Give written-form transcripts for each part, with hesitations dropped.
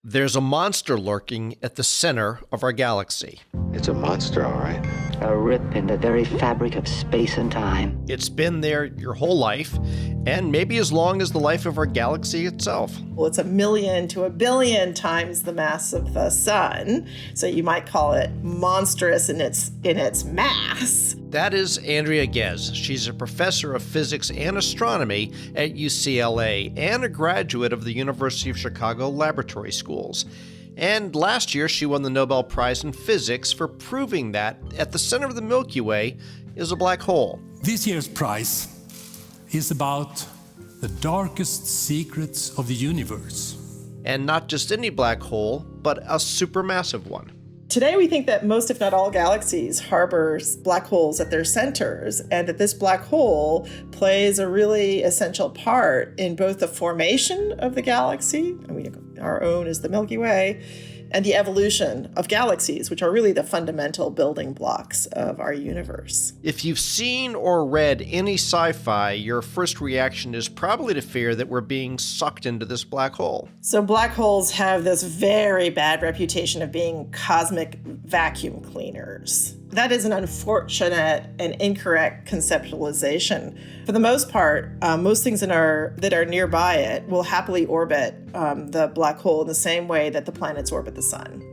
There's a monster lurking at the center of our galaxy. It's a monster, all right. A rip in the very fabric of space and time. It's been there your whole life, and maybe as long as the life of our galaxy itself. Well, it's 1,000,000 to 1,000,000,000 times the mass of the sun, so you might call it monstrous in its mass. That is Andrea Ghez. She's a professor of physics and astronomy at UCLA and a graduate of the University of Chicago Laboratory Schools. And last year, she won the Nobel Prize in Physics for proving that at the center of the Milky Way is a black hole. This year's prize is about the darkest secrets of the universe. And not just any black hole, but a supermassive one. Today, we think that most, if not all, galaxies harbors black holes at their centers, and that this black hole plays a really essential part in both the formation of the galaxy, our own is the Milky Way, and the evolution of galaxies, which are really the fundamental building blocks of our universe. If you've seen or read any sci-fi, your first reaction is probably to fear that we're being sucked into this black hole. So black holes have this very bad reputation of being cosmic vacuum cleaners. That is an unfortunate and incorrect conceptualization. For the most part, most things that are nearby it will happily orbit the black hole in the same way that the planets orbit the sun.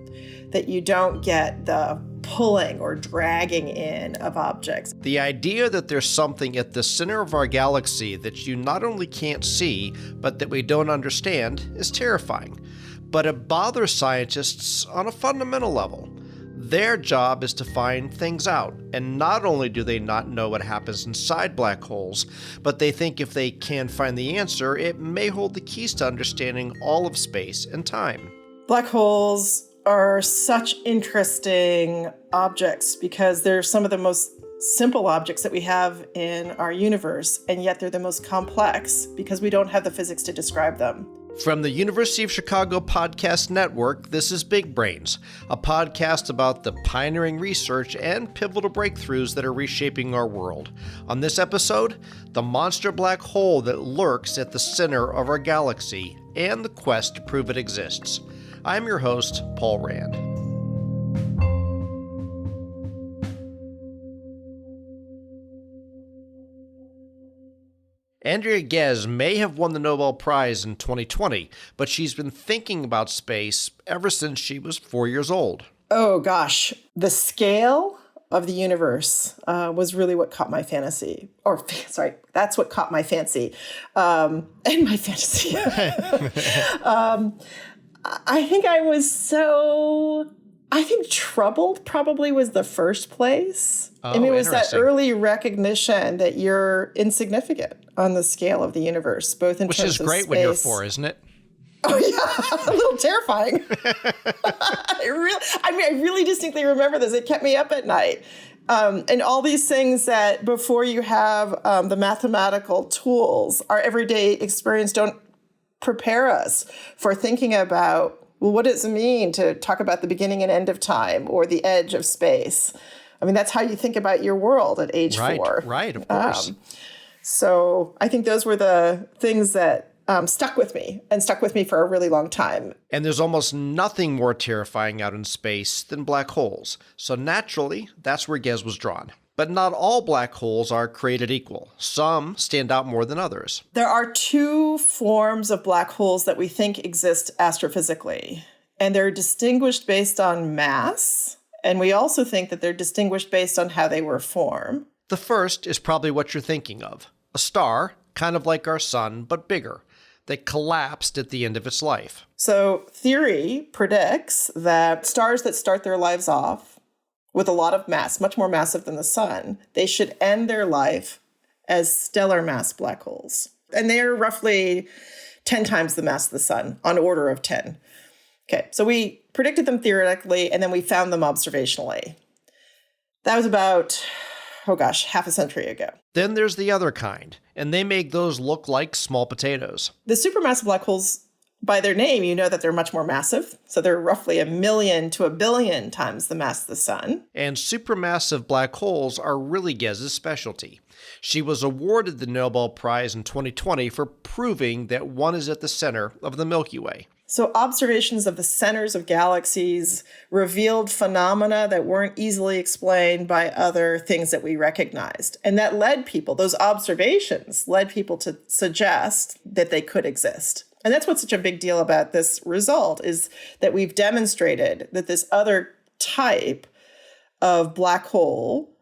That you don't get the pulling or dragging in of objects. The idea that there's something at the center of our galaxy that you not only can't see, but that we don't understand is terrifying. But it bothers scientists on a fundamental level. Their job is to find things out, and not only do they not know what happens inside black holes, but they think if they can find the answer, it may hold the keys to understanding all of space and time. Black holes are such interesting objects because they're some of the most simple objects that we have in our universe, and yet they're the most complex because we don't have the physics to describe them. From the University of Chicago Podcast Network, this is Big Brains, a podcast about the pioneering research and pivotal breakthroughs that are reshaping our world. On this episode, the monster black hole that lurks at the center of our galaxy and the quest to prove it exists. I'm your host, Paul Rand. Andrea Ghez may have won the Nobel Prize in 2020, but she's been thinking about space ever since she was 4 years old. Oh gosh, the scale of the universe was really what caught my fantasy. That's what caught my fancy and my fantasy. I think troubled probably was the first place. It was that early recognition that you're insignificant on the scale of the universe, both in terms of space. Which is great when you're 4, isn't it? Oh yeah, a little terrifying. I really distinctly remember this. It kept me up at night. And all these things that before you have the mathematical tools, our everyday experience don't prepare us for thinking about, well, what does it mean to talk about the beginning and end of time or the edge of space? I mean, that's how you think about your world at age 4. Right, of course. So I think those were the things that stuck with me for a really long time. And there's almost nothing more terrifying out in space than black holes. So naturally, that's where Ghez was drawn. But not all black holes are created equal. Some stand out more than others. There are 2 forms of black holes that we think exist astrophysically, and they're distinguished based on mass, and we also think that they're distinguished based on how they were formed. The first is probably what you're thinking of. A star, kind of like our sun, but bigger, that collapsed at the end of its life. So theory predicts that stars that start their lives off with a lot of mass, much more massive than the sun, they should end their life as stellar mass black holes. And they're roughly 10 times the mass of the sun, on order of 10. Okay, so we predicted them theoretically, and then we found them observationally. That was about, half a century ago. Then there's the other kind, and they make those look like small potatoes. The supermassive black holes, by their name, you know that they're much more massive. So they're roughly 1,000,000 to 1,000,000,000 times the mass of the sun. And supermassive black holes are really Gez's specialty. She was awarded the Nobel Prize in 2020 for proving that one is at the center of the Milky Way. So observations of the centers of galaxies revealed phenomena that weren't easily explained by other things that we recognized. And that led people, those observations led people to suggest that they could exist. And that's what's such a big deal about this result, is that we've demonstrated that this other type of black hole,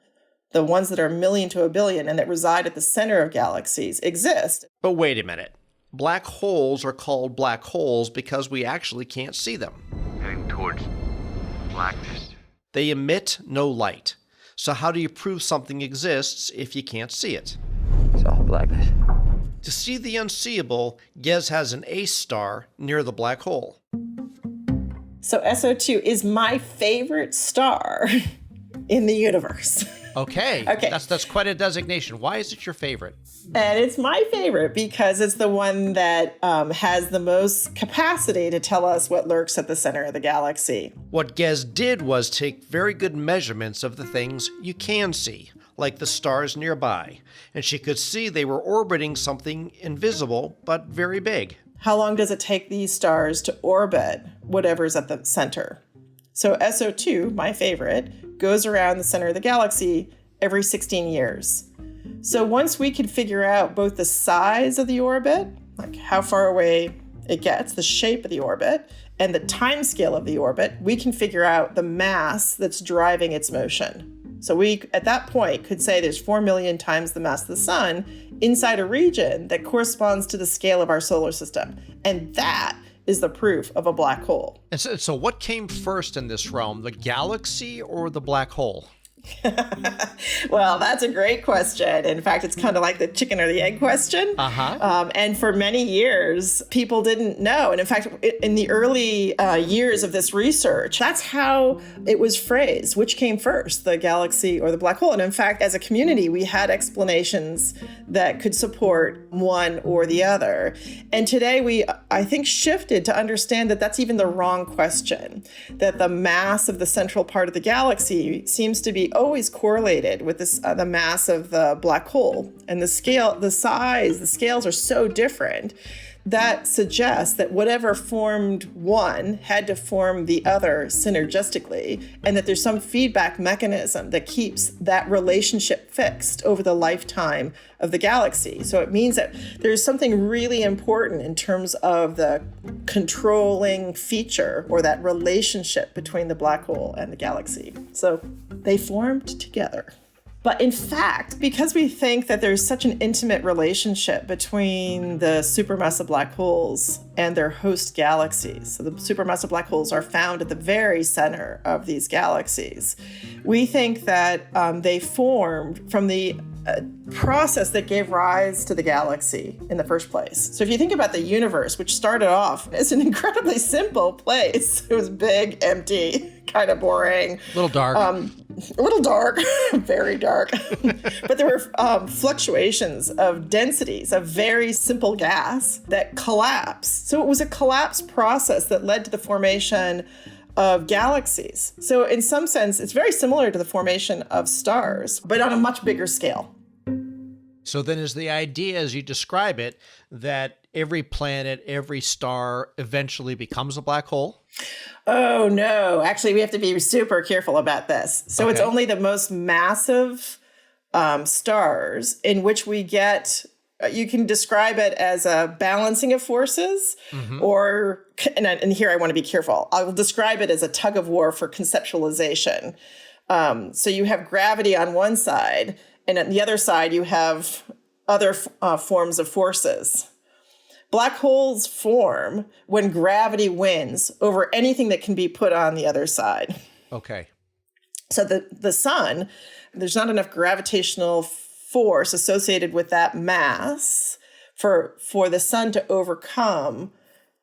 the ones that are a million to a billion and that reside at the center of galaxies, exist. But wait a minute. Black holes are called black holes because we actually can't see them. Heading towards blackness. They emit no light. So how do you prove something exists if you can't see it? It's all blackness. To see the unseeable, Ghez has an ace star near the black hole. So SO2 is my favorite star in the universe. Okay. Okay. That's quite a designation. Why is it your favorite? And it's my favorite because it's the one that has the most capacity to tell us what lurks at the center of the galaxy. What Ghez did was take very good measurements of the things you can see, like the stars nearby, and she could see they were orbiting something invisible but very big. How long does it take these stars to orbit whatever's at the center? So SO2, my favorite, goes around the center of the galaxy every 16 years. So once we could figure out both the size of the orbit, like how far away it gets, the shape of the orbit, and the time scale of the orbit, we can figure out the mass that's driving its motion. So we, at that point, could say there's 4 million times the mass of the sun inside a region that corresponds to the scale of our solar system. And that is the proof of a black hole. And so what came first in this realm, the galaxy or the black hole? Well, that's a great question. In fact, it's kind of like the chicken or the egg question. And for many years, people didn't know. And in fact, in the early years of this research, that's how it was phrased. Which came first, the galaxy or the black hole? And in fact, as a community, we had explanations that could support one or the other. And today we, I think, shifted to understand that that's even the wrong question, that the mass of the central part of the galaxy seems to be always correlated with this, the mass of the black hole, and the scale, the size, the scales are so different that suggests that whatever formed one had to form the other synergistically, and that there's some feedback mechanism that keeps that relationship fixed over the lifetime of the galaxy. So it means that there's something really important in terms of the controlling feature or that relationship between the black hole and the galaxy. So they formed together. But in fact, because we think that there's such an intimate relationship between the supermassive black holes and their host galaxies, so the supermassive black holes are found at the very center of these galaxies, we think that they formed from the process that gave rise to the galaxy in the first place. So if you think about the universe, which started off as an incredibly simple place, it was big, empty, kind of boring. A little dark. A little dark, very dark. But there were fluctuations of densities of very simple gas that collapsed. So it was a collapse process that led to the formation of galaxies. So in some sense, it's very similar to the formation of stars, but on a much bigger scale. So then is the idea, as you describe it, that every planet, every star eventually becomes a black hole? Oh, no. Actually, we have to be super careful about this. So It's only the most massive stars in which we get, you can describe it as a balancing of forces, or, and here I want to be careful, I will describe it as a tug of war for conceptualization. So you have gravity on one side, and on the other side, you have other forms of forces. Black holes form when gravity wins over anything that can be put on the other side. Okay. So the sun, there's not enough gravitational force associated with that mass for the sun to overcome.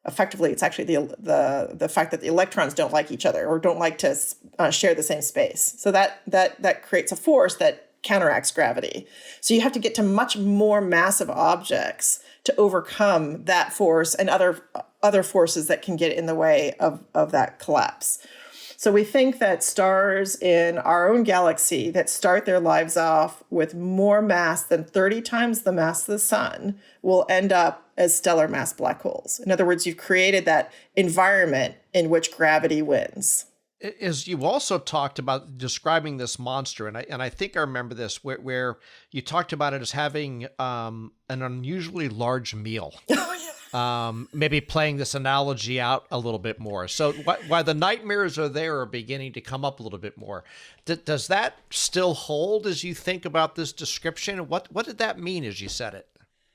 Effectively, it's actually the fact that the electrons don't like each other or don't like to share the same space. So that creates a force that counteracts gravity. So you have to get to much more massive objects to overcome that force and other forces that can get in the way of that collapse. So we think that stars in our own galaxy that start their lives off with more mass than 30 times the mass of the sun will end up as stellar mass black holes. In other words, you've created that environment in which gravity wins. As you also talked about describing this monster, and I think I remember this, where you talked about it as having an unusually large meal. Maybe playing this analogy out a little bit more. So while the nightmares are beginning to come up a little bit more. Does that still hold as you think about this description? What did that mean as you said it?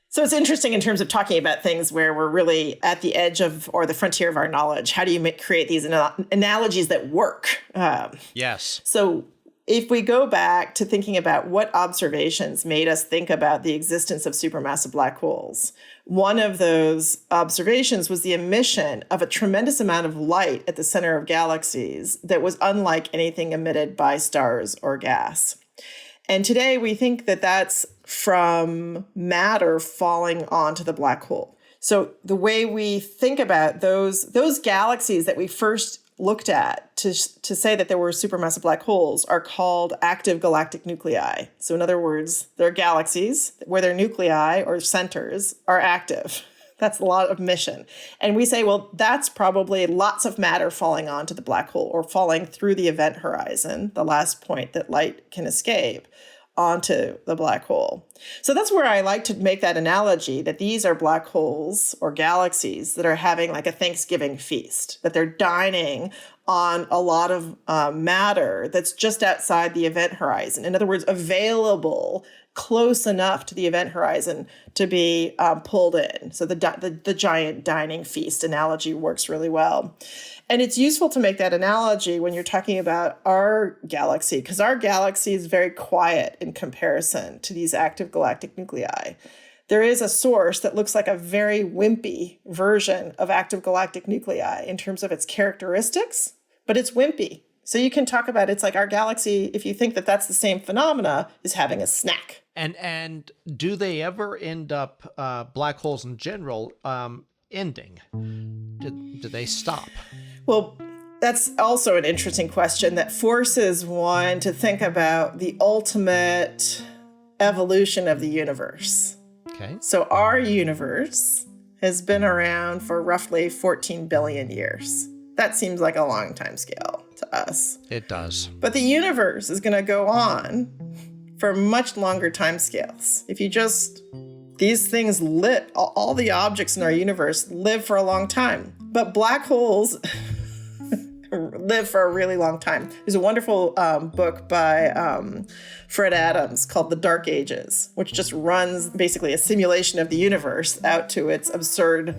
So it's interesting in terms of talking about things where we're really at the edge of, or the frontier of our knowledge. How do you create these analogies that work? Yes. So if we go back to thinking about what observations made us think about the existence of supermassive black holes, one of those observations was the emission of a tremendous amount of light at the center of galaxies that was unlike anything emitted by stars or gas. And today we think that that's from matter falling onto the black hole. So the way we think about those galaxies that we first looked at to say that there were supermassive black holes are called active galactic nuclei. So in other words, they're galaxies where their nuclei or centers are active. That's a lot of emission. And we say, well, that's probably lots of matter falling onto the black hole or falling through the event horizon, the last point that light can escape, onto the black hole. So that's where I like to make that analogy that these are black holes or galaxies that are having like a Thanksgiving feast, that they're dining on a lot of matter that's just outside the event horizon. In other words, available close enough to the event horizon to be pulled in. So the giant dining feast analogy works really well. And it's useful to make that analogy when you're talking about our galaxy, because our galaxy is very quiet in comparison to these active galactic nuclei. There is a source that looks like a very wimpy version of active galactic nuclei in terms of its characteristics, but it's wimpy. So you can talk about it's like our galaxy, if you think that that's the same phenomena, is having a snack. And do they ever end up, black holes in general, ending? Do they stop? Well, that's also an interesting question that forces one to think about the ultimate evolution of the universe. Okay. So our universe has been around for roughly 14 billion years. That seems like a long time scale to us. It does. But the universe is going to go on for much longer time scales. If you just, these things live, all the objects in our universe live for a long time. But black holes live for a really long time. There's a wonderful book by Fred Adams called The Dark Ages, which just runs basically a simulation of the universe out to its absurd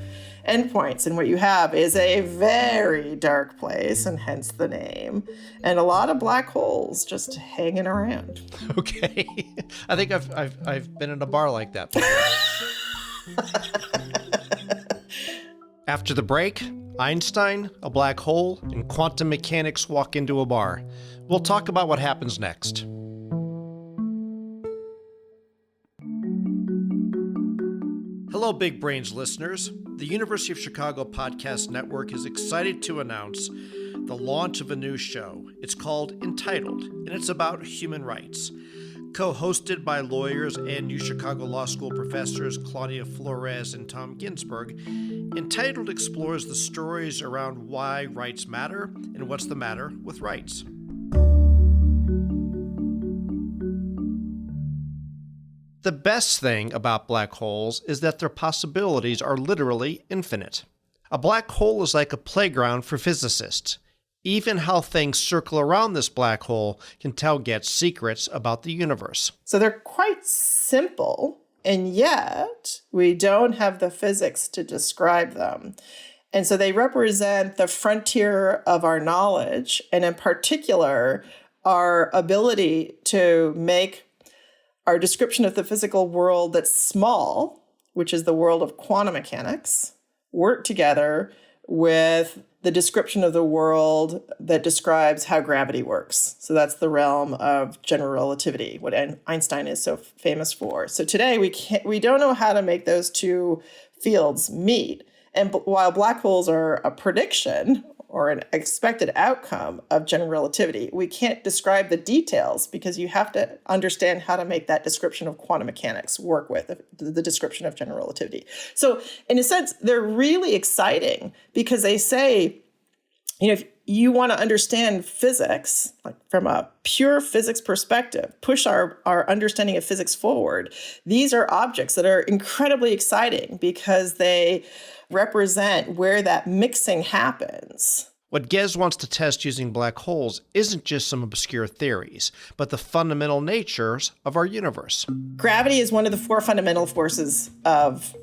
endpoints. And what you have is a very dark place, and hence the name, and a lot of black holes just hanging around. Okay. I think I've been in a bar like that before. After the break, Einstein, a black hole, and quantum mechanics walk into a bar. We'll talk about what happens next. Hello, Big Brains listeners. The University of Chicago Podcast Network is excited to announce the launch of a new show. It's called Entitled, and it's about human rights. Co-hosted by lawyers and UChicago Law School professors Claudia Flores and Tom Ginsberg, Entitled explores the stories around why rights matter and what's the matter with rights. The best thing about black holes is that their possibilities are literally infinite. A black hole is like a playground for physicists. Even how things circle around this black hole can tell Ghez secrets about the universe. So they're quite simple, and yet we don't have the physics to describe them. And so they represent the frontier of our knowledge, and in particular, our ability to make our description of the physical world that's small, which is the world of quantum mechanics, work together with the description of the world that describes how gravity works. So that's the realm of general relativity, what Einstein is so famous for. So today we don't know how to make those two fields meet. And while black holes are a prediction, or an expected outcome of general relativity. We can't describe the details because you have to understand how to make that description of quantum mechanics work with the description of general relativity. So in a sense, they're really exciting because they say, if you want to understand physics, like from a pure physics perspective, push our understanding of physics forward, these are objects that are incredibly exciting because they represent where that mixing happens. What Ghez wants to test using black holes isn't just some obscure theories, but the fundamental natures of our universe. Gravity is one of the 4 fundamental forces of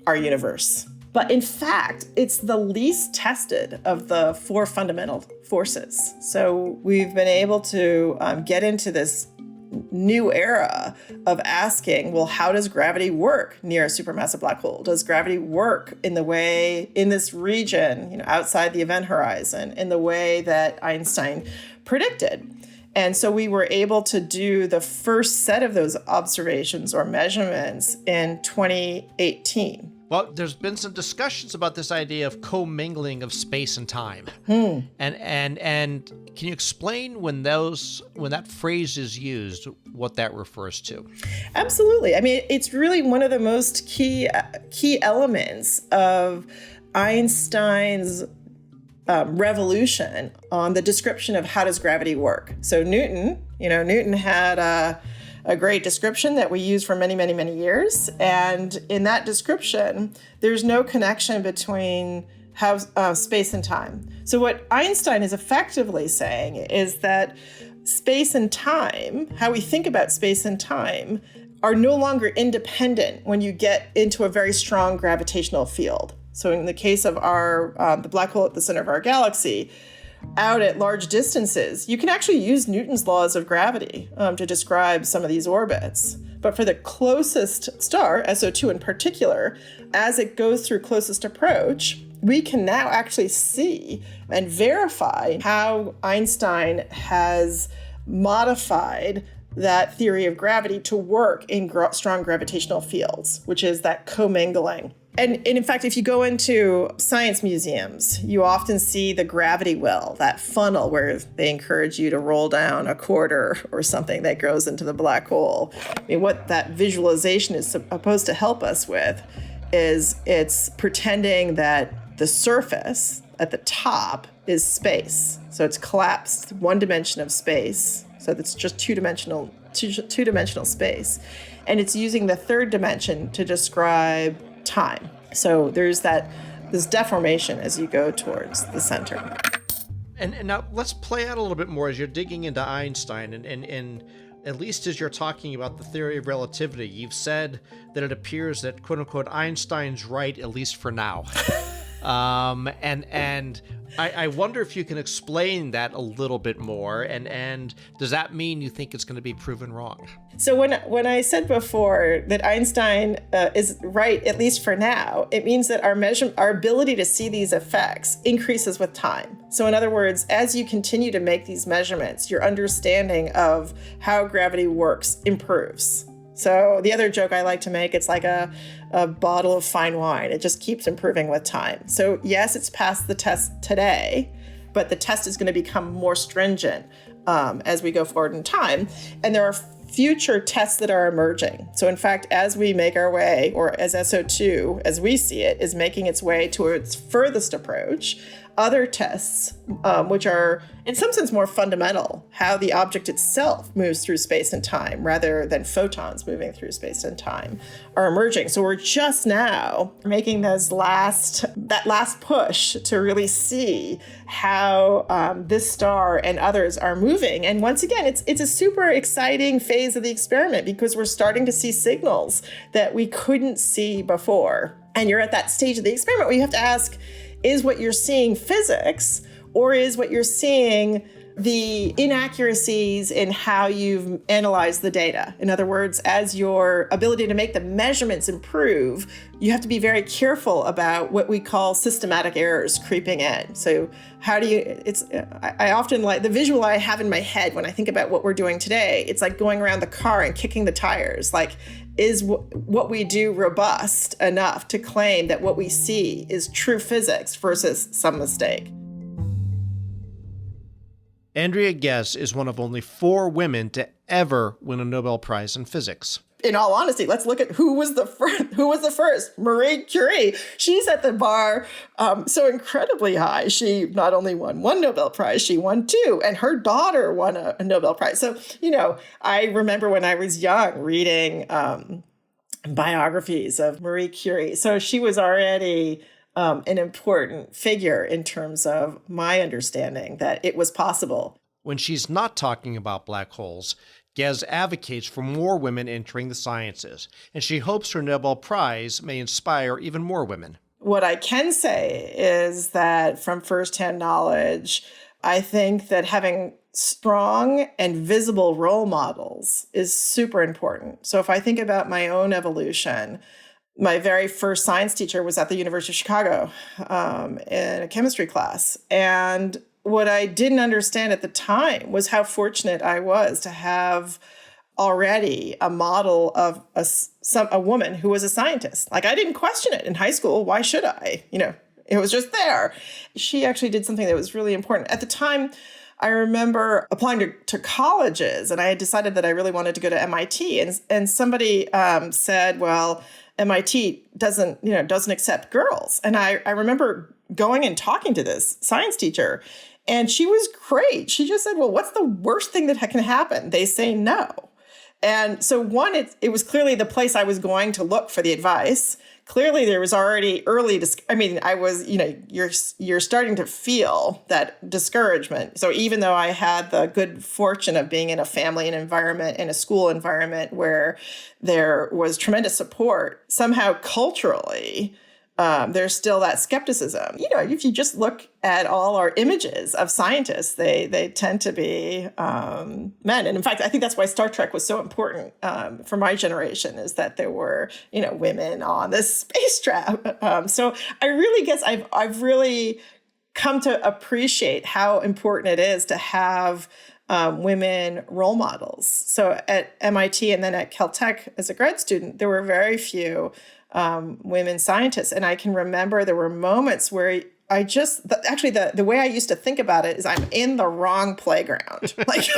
our universe. But in fact, it's the least tested of the 4 fundamental forces. So we've been able to get into this new era of asking, well, how does gravity work near a supermassive black hole? Does gravity work in the way, in this region, outside the event horizon, in the way that Einstein predicted? And so we were able to do the first set of those observations or measurements in 2018. Well, there's been some discussions about this idea of commingling of space and time. And can you explain when that phrase is used, what that refers to? Absolutely. I mean, it's really one of the most key elements of Einstein's revolution on the description of how does gravity work. So Newton had a great description that we use for many, many, many years. And in that description, there's no connection between how space and time. So what Einstein is effectively saying is that space and time, how we think about space and time, are no longer independent when you get into a very strong gravitational field. So in the case of the black hole at the center of our galaxy, out at large distances, you can actually use Newton's laws of gravity to describe some of these orbits. But for the closest star, SO2 in particular, as it goes through closest approach, we can now actually see and verify how Einstein has modified that theory of gravity to work in strong gravitational fields, which is that commingling. And in fact, if you go into science museums, you often see the gravity well, that funnel where they encourage you to roll down a quarter or something that goes into the black hole. I mean, what that visualization is supposed to help us with is it's pretending that the surface at the top is space. So it's collapsed one dimension of space. So it's just two-dimensional space. And it's using the third dimension to describe time. So there's this deformation as you go towards the center. And now let's play out a little bit more as you're digging into Einstein and at least as you're talking about the theory of relativity, you've said that it appears that quote unquote Einstein's right, at least for now. And I wonder if you can explain that a little bit more, and does that mean you think it's going to be proven wrong? So when I said before that Einstein is right, at least for now, it means that our ability to see these effects increases with time. So in other words, as you continue to make these measurements, your understanding of how gravity works improves. So the other joke I like to make, it's like a bottle of fine wine. It just keeps improving with time. So yes, it's passed the test today, but the test is going to become more stringent as we go forward in time. And there are future tests that are emerging. So in fact, as we make our way, or as SO2, as we see it, is making its way to its furthest approach, other tests, which are in some sense more fundamental, how the object itself moves through space and time rather than photons moving through space and time, are emerging. So we're just now making that last push to really see how this star and others are moving. And once again, it's a super exciting phase of the experiment because we're starting to see signals that we couldn't see before. And you're at that stage of the experiment where you have to ask, is what you're seeing physics, or is what you're seeing the inaccuracies in how you've analyzed the data? In other words, as your ability to make the measurements improve, you have to be very careful about what we call systematic errors creeping in. So I often like the visual I have in my head when I think about what we're doing today. It's like going around the car and kicking the tires. Like, is what we do robust enough to claim that what we see is true physics versus some mistake? Andrea Ghez is one of only 4 women to ever win a Nobel Prize in physics. In all honesty, let's look at who was the first. Marie Curie. She set the bar so incredibly high. She not only won 1 Nobel Prize, she won 2, and her daughter won a Nobel Prize. So, I remember when I was young reading biographies of Marie Curie. So she was already an important figure in terms of my understanding that it was possible. When she's not talking about black holes, Ghez advocates for more women entering the sciences, and she hopes her Nobel Prize may inspire even more women. What I can say is that from firsthand knowledge, I think that having strong and visible role models is super important. So if I think about my own evolution, my very first science teacher was at the University of Chicago in a chemistry class. And what I didn't understand at the time was how fortunate I was to have already a model of a woman who was a scientist. Like, I didn't question it in high school. Why should I? It was just there. She actually did something that was really important. At the time, I remember applying to colleges, and I had decided that I really wanted to go to MIT. And somebody said, well, MIT doesn't accept girls. And I remember going and talking to this science teacher, and she was great. She just said, well, what's the worst thing that can happen? They say no. And so one, it was clearly the place I was going to look for the advice. Clearly there was already you're starting to feel that discouragement. So even though I had the good fortune of being in a family and environment, in a school environment where there was tremendous support, somehow culturally, there's still that skepticism. If you just look at all our images of scientists, they tend to be men. And in fact, I think that's why Star Trek was so important for my generation, is that there were, women on this space trap. So I really guess I've really come to appreciate how important it is to have women role models. So at MIT and then at Caltech as a grad student, there were very few women scientists. And I can remember there were moments where the way I used to think about it is I'm in the wrong playground. Like,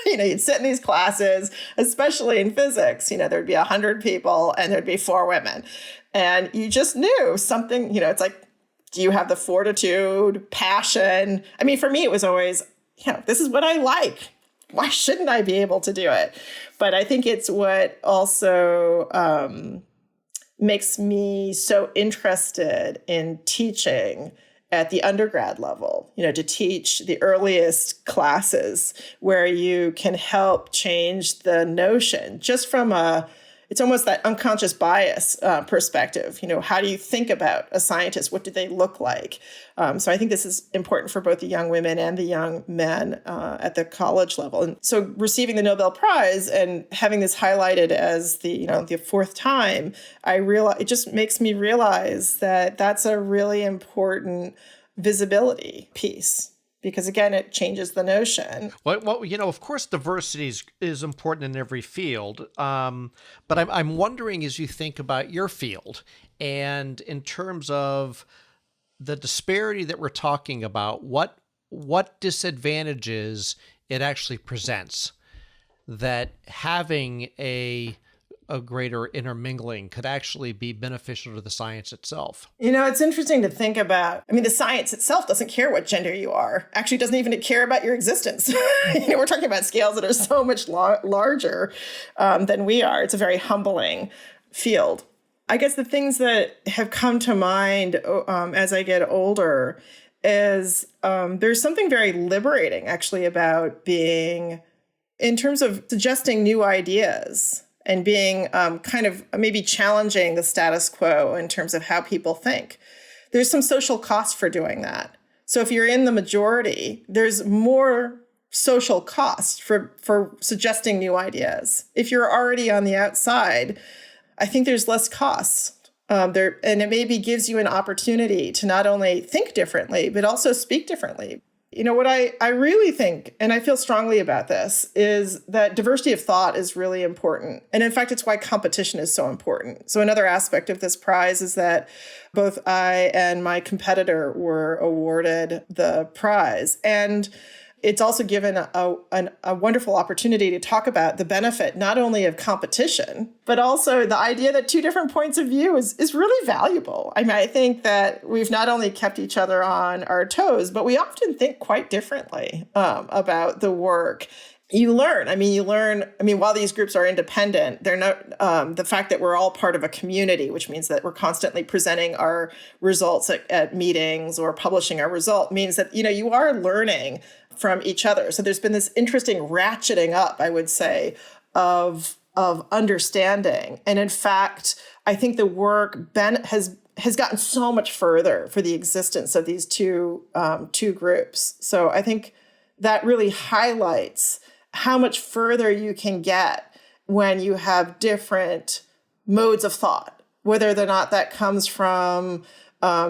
you'd sit in these classes, especially in physics, there'd be 100 people and there'd be 4 women. And you just knew something, it's like, do you have the fortitude, passion? I mean, for me, it was always, this is what I like. Why shouldn't I be able to do it? But I think it's what also makes me so interested in teaching at the undergrad level, to teach the earliest classes where you can help change the notion just from it's almost that unconscious bias perspective. How do you think about a scientist? What do they look like? So I think this is important for both the young women and the young men at the college level. And so receiving the Nobel Prize and having this highlighted as the 4th time, it just makes me realize that that's a really important visibility piece. Because again, it changes the notion. Well, of course, diversity is important in every field. But I'm wondering, as you think about your field, and in terms of the disparity that we're talking about, what disadvantages it actually presents that having a greater intermingling could actually be beneficial to the science itself. It's interesting to think about. I mean, the science itself doesn't care what gender you are. Actually, doesn't even care about your existence. We're talking about scales that are so much larger than we are. It's a very humbling field. I guess the things that have come to mind as I get older is there's something very liberating, actually, about being, in terms of suggesting new ideas, and being kind of maybe challenging the status quo in terms of how people think. There's some social cost for doing that. So if you're in the majority, there's more social cost for suggesting new ideas. If you're already on the outside, I think there's less cost. And it maybe gives you an opportunity to not only think differently, but also speak differently. What I really think, and I feel strongly about this, is that diversity of thought is really important. And in fact, it's why competition is so important. So another aspect of this prize is that both I and my competitor were awarded the prize. And it's also given a wonderful opportunity to talk about the benefit not only of competition, but also the idea that two different points of view is really valuable. I mean, I think that we've not only kept each other on our toes, but we often think quite differently about the work. You learn. While these groups are independent, they're not, the fact that we're all part of a community, which means that we're constantly presenting our results at meetings or publishing our result, means that, you are learning from each other. So there's been this interesting ratcheting up, I would say, of understanding. And in fact, I think the work has gotten so much further for the existence of these two groups. So I think that really highlights how much further you can get when you have different modes of thought, whether or not that comes from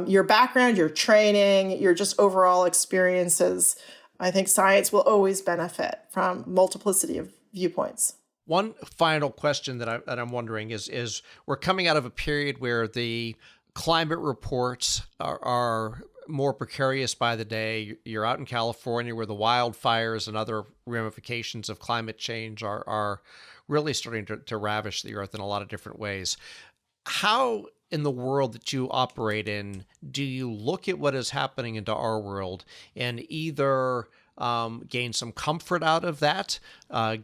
your background, your training, your just overall experiences. I think science will always benefit from multiplicity of viewpoints. One final question that I'm wondering is we're coming out of a period where the climate reports are more precarious by the day. You're out in California where the wildfires and other ramifications of climate change are really starting to ravish the earth in a lot of different ways. How in the world that you operate in do you look at what is happening into our world and either gain some comfort out of that,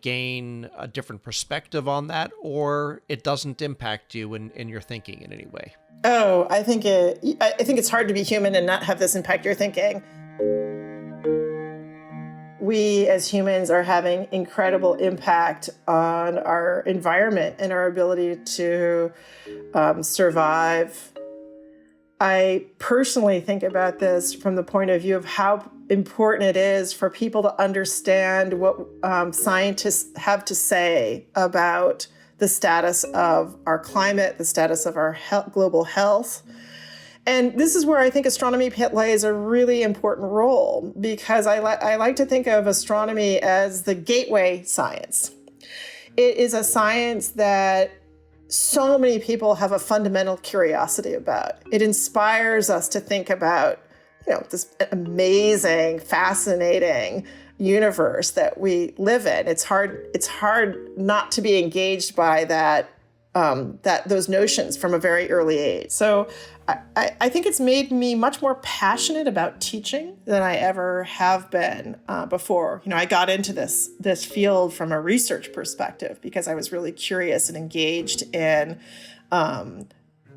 gain a different perspective on that, or it doesn't impact you in your thinking in any way? Oh, I think it's hard to be human and not have this impact your thinking. We as humans are having incredible impact on our environment and our ability to survive. I personally think about this from the point of view of how important it is for people to understand what scientists have to say about the status of our climate, the status of our global health. And this is where I think astronomy plays a really important role, because I like to think of astronomy as the gateway science. It is a science that so many people have a fundamental curiosity about. It inspires us to think about, this amazing, fascinating universe that we live in. It's hard not to be engaged by those notions from a very early age. So I think it's made me much more passionate about teaching than I ever have been before. I got into this field from a research perspective because I was really curious and engaged in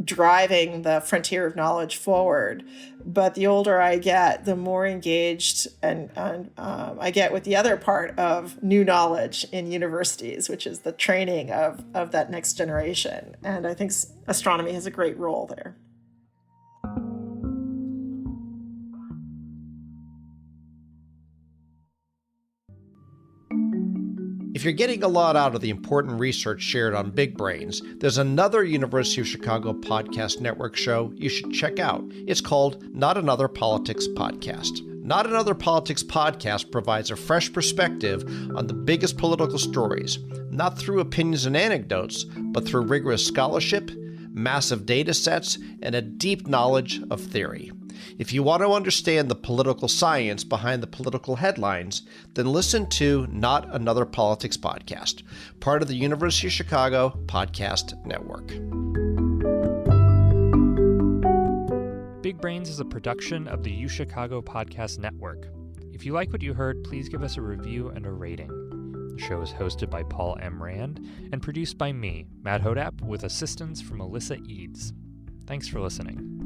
driving the frontier of knowledge forward. But the older I get, the more engaged and I get with the other part of new knowledge in universities, which is the training of that next generation. And I think astronomy has a great role there. If you're getting a lot out of the important research shared on Big Brains, there's another University of Chicago podcast network show you should check out. It's called Not Another Politics Podcast. Not Another Politics Podcast provides a fresh perspective on the biggest political stories, not through opinions and anecdotes, but through rigorous scholarship, massive data sets, and a deep knowledge of theory. If you want to understand the political science behind the political headlines, then listen to Not Another Politics Podcast, part of the University of Chicago Podcast Network. Big Brains is a production of the UChicago Podcast Network. If you like what you heard, please give us a review and a rating. The show is hosted by Paul M. Rand and produced by me, Matt Hodap, with assistance from Alyssa Eads. Thanks for listening.